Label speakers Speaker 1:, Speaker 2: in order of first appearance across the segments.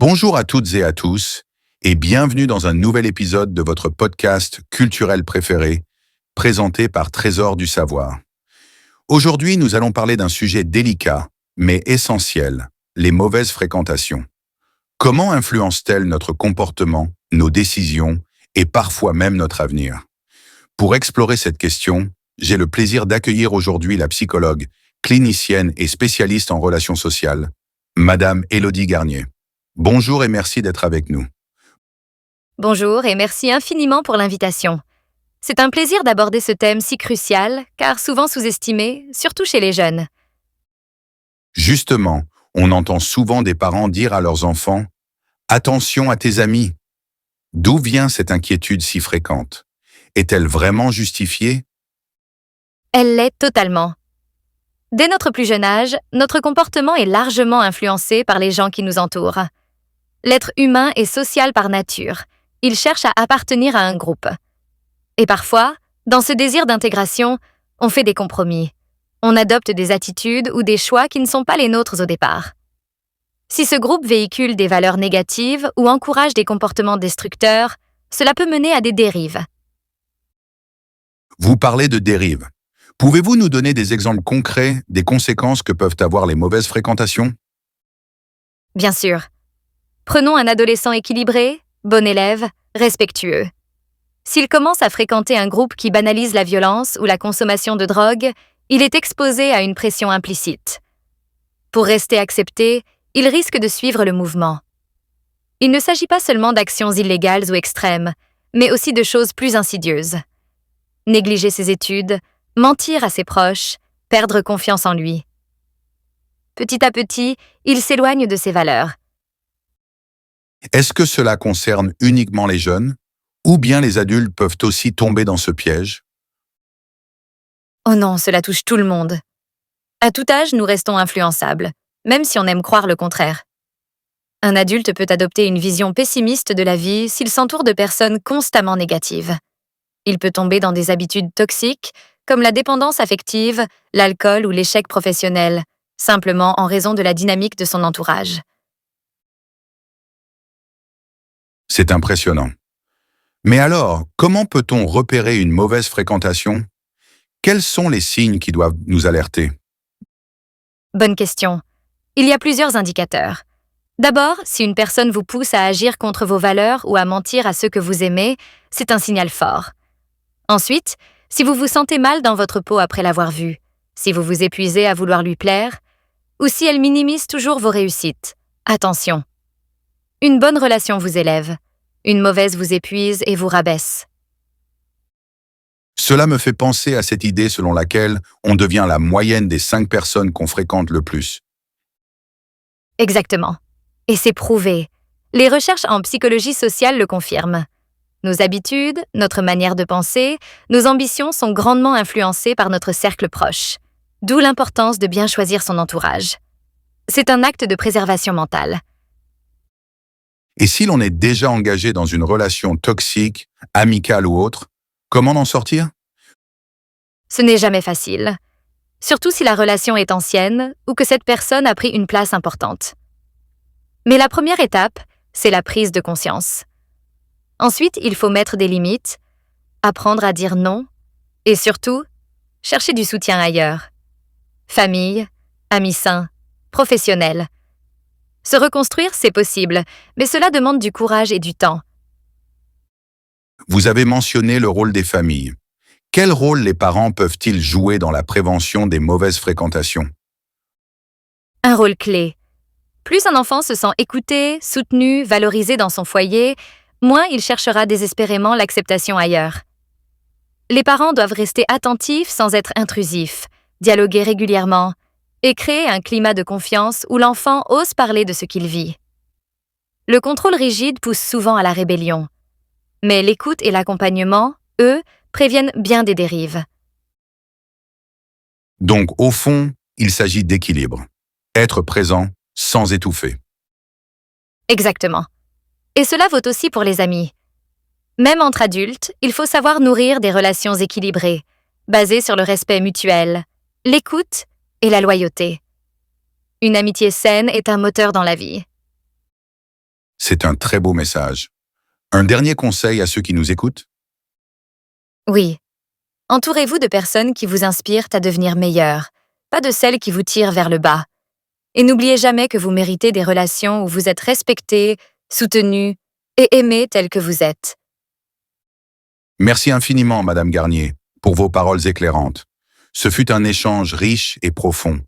Speaker 1: Bonjour à toutes et à tous, et bienvenue dans un nouvel épisode de votre podcast culturel préféré, présenté par Trésor du Savoir. Aujourd'hui, nous allons parler d'un sujet délicat, mais essentiel, les mauvaises fréquentations. Comment influencent-elles notre comportement, nos décisions et parfois même notre avenir? Pour explorer cette question, j'ai le plaisir d'accueillir aujourd'hui la psychologue, clinicienne et spécialiste en relations sociales, Madame Élodie Garnier. Bonjour et merci d'être avec nous.
Speaker 2: Bonjour et merci infiniment pour l'invitation. C'est un plaisir d'aborder ce thème si crucial, car souvent sous-estimé, surtout chez les jeunes.
Speaker 1: Justement, on entend souvent des parents dire à leurs enfants « Attention à tes amis ». D'où vient cette inquiétude si fréquente? Est-elle vraiment justifiée?
Speaker 2: Elle l'est totalement. Dès notre plus jeune âge, notre comportement est largement influencé par les gens qui nous entourent. L'être humain est social par nature. Il cherche à appartenir à un groupe. Et parfois, dans ce désir d'intégration, on fait des compromis. On adopte des attitudes ou des choix qui ne sont pas les nôtres au départ. Si ce groupe véhicule des valeurs négatives ou encourage des comportements destructeurs, cela peut mener à des dérives.
Speaker 1: Vous parlez de dérive. Pouvez-vous nous donner des exemples concrets des conséquences que peuvent avoir les mauvaises fréquentations?
Speaker 2: Bien sûr. Prenons un adolescent équilibré, bon élève, respectueux. S'il commence à fréquenter un groupe qui banalise la violence ou la consommation de drogue, il est exposé à une pression implicite. Pour rester accepté, il risque de suivre le mouvement. Il ne s'agit pas seulement d'actions illégales ou extrêmes, mais aussi de choses plus insidieuses. Négliger ses études, mentir à ses proches, perdre confiance en lui. Petit à petit, il s'éloigne de ses valeurs.
Speaker 1: Est-ce que cela concerne uniquement les jeunes, ou bien les adultes peuvent aussi tomber dans ce piège?
Speaker 2: Oh non, cela touche tout le monde. À tout âge, nous restons influençables, même si on aime croire le contraire. Un adulte peut adopter une vision pessimiste de la vie s'il s'entoure de personnes constamment négatives. Il peut tomber dans des habitudes toxiques, comme la dépendance affective, l'alcool ou l'échec professionnel, simplement en raison de la dynamique de son entourage.
Speaker 1: C'est impressionnant. Mais alors, comment peut-on repérer une mauvaise fréquentation? Quels sont les signes qui doivent nous alerter?
Speaker 2: Bonne question. Il y a plusieurs indicateurs. D'abord, si une personne vous pousse à agir contre vos valeurs ou à mentir à ceux que vous aimez, c'est un signal fort. Ensuite, si vous vous sentez mal dans votre peau après l'avoir vue, si vous vous épuisez à vouloir lui plaire, ou si elle minimise toujours vos réussites, attention. Une bonne relation vous élève, une mauvaise vous épuise et vous rabaisse.
Speaker 1: Cela me fait penser à cette idée selon laquelle on devient la moyenne des 5 personnes qu'on fréquente le plus.
Speaker 2: Exactement. Et c'est prouvé. Les recherches en psychologie sociale le confirment. Nos habitudes, notre manière de penser, nos ambitions sont grandement influencées par notre cercle proche. D'où l'importance de bien choisir son entourage. C'est un acte de préservation mentale.
Speaker 1: Et si l'on est déjà engagé dans une relation toxique, amicale ou autre, comment en sortir?
Speaker 2: Ce n'est jamais facile. Surtout si la relation est ancienne ou que cette personne a pris une place importante. Mais la première étape, c'est la prise de conscience. Ensuite, il faut mettre des limites, apprendre à dire non et surtout, chercher du soutien ailleurs. Famille, amis sains, professionnels. Se reconstruire, c'est possible, mais cela demande du courage et du temps.
Speaker 1: Vous avez mentionné le rôle des familles. Quel rôle les parents peuvent-ils jouer dans la prévention des mauvaises fréquentations?
Speaker 2: Un rôle clé. Plus un enfant se sent écouté, soutenu, valorisé dans son foyer, moins il cherchera désespérément l'acceptation ailleurs. Les parents doivent rester attentifs sans être intrusifs, dialoguer régulièrement et créer un climat de confiance où l'enfant ose parler de ce qu'il vit. Le contrôle rigide pousse souvent à la rébellion, mais l'écoute et l'accompagnement, eux, préviennent bien des dérives.
Speaker 1: Donc, au fond, il s'agit d'équilibre. Être présent sans étouffer.
Speaker 2: Exactement. Et cela vaut aussi pour les amis. Même entre adultes, il faut savoir nourrir des relations équilibrées, basées sur le respect mutuel, l'écoute et la loyauté. Une amitié saine est un moteur dans la vie.
Speaker 1: C'est un très beau message. Un dernier conseil à ceux qui nous écoutent?
Speaker 2: Oui. Entourez-vous de personnes qui vous inspirent à devenir meilleur, pas de celles qui vous tirent vers le bas. Et n'oubliez jamais que vous méritez des relations où vous êtes respecté, soutenu et aimé tel que vous êtes.
Speaker 1: Merci infiniment, Madame Garnier, pour vos paroles éclairantes. Ce fut un échange riche et profond.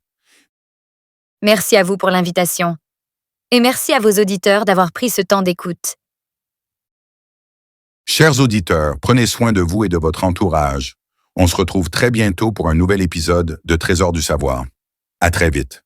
Speaker 2: Merci à vous pour l'invitation. Et merci à vos auditeurs d'avoir pris ce temps d'écoute.
Speaker 1: Chers auditeurs, prenez soin de vous et de votre entourage. On se retrouve très bientôt pour un nouvel épisode de Trésors du savoir. À très vite.